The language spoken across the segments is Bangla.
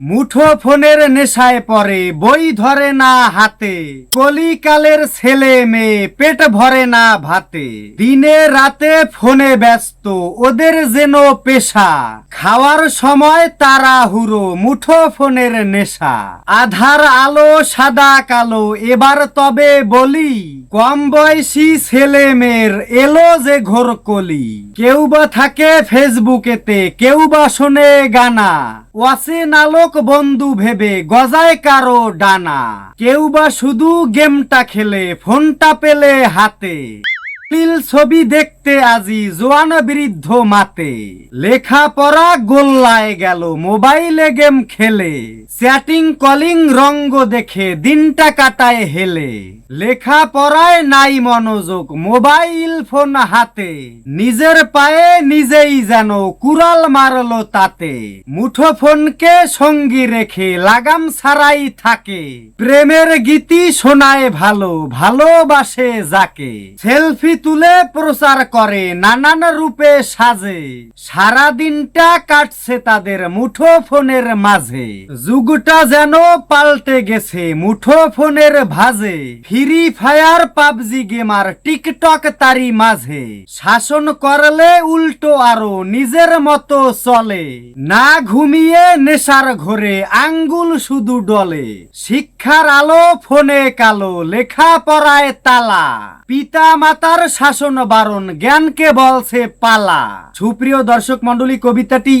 মুঠো ফোনের নেশায় পড়ে, বই ধরে না হাতে, কলিকালের ছেলে মেয়ে পেট ভরে না ভাতে, দিনে রাতে ফোনে ব্যস্ত ওদের যেন পেশা, খাওয়ার সময় তাড়াহুড়ো মুঠো ফোনের নেশা, আধার আলো সাদা কালো এবার তবে বলি, কম বয়সী ছেলে মেয়ের এলো যে ঘোর কলি, কেউ বা থাকে ফেসবুকেতে কেউ বা শোনে গানা, ওয়াসিন আলোক বন্ধু ভেবে গজায় কারো ডানা, কেউ বা শুধু গেমটা খেলে ফোনটা পেলে হাতে, নীল ছবি দেখতে আজি জোয়ান বৃদ্ধ মাতে, লেখা পড়া গোল্লায় গেল মোবাইলে গেম খেলে, চ্যাটিং কলিং রঙ্গ দেখে দিনটা কাটায় হেলে, লেখা পড়ায় নাই মনোযোগ মোবাইল ফোন হাতে, নিজের পায়ে নিজেই যেন কুড়াল মারলো তাতে, মুঠো ফোনকে সঙ্গী রেখে লাগাম ছাড়াই থাকে, প্রেমের গীতি শোনায় ভালো ভালোবাসে যাকে, সেলফি তুলে প্রচার করে নানান রূপে সাজে, সারা দিনটা কাটছে তাদের মুঠো ফোনের মাঝে, যুগটা যেন পাল্টে গেছে মুঠো ফোনের ভাজে, free fire PUBG gamer TikTok তারি মাঝে, শাসন করলে উল্টো আরো নিজের মতো চলে, না ঘুমিয়ে নেশার ঘরে আঙ্গুল শুধু ডলে, শিক্ষার আলো ফোনে কালো লেখা পড়ায় তালা, পিতা মাতার শাসন বারণ জ্ঞানকে বলছে পালা। সুপ্রিয় দর্শক মন্ডলী, কবিতাটি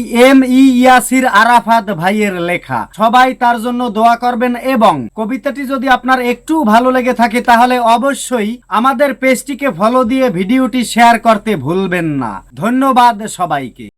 ইয়াসির আরাফাত ভাইয়ের লেখা। সবাই তার জন্য দোয়া করবেন এবং কবিতাটি যদি আপনার একটু ভালো লেগে থাকে তাহলে অবশ্যই আমাদের পেজটিকে ফলো দিয়ে ভিডিওটি শেয়ার করতে ভুলবেন না। ধন্যবাদ সবাইকে।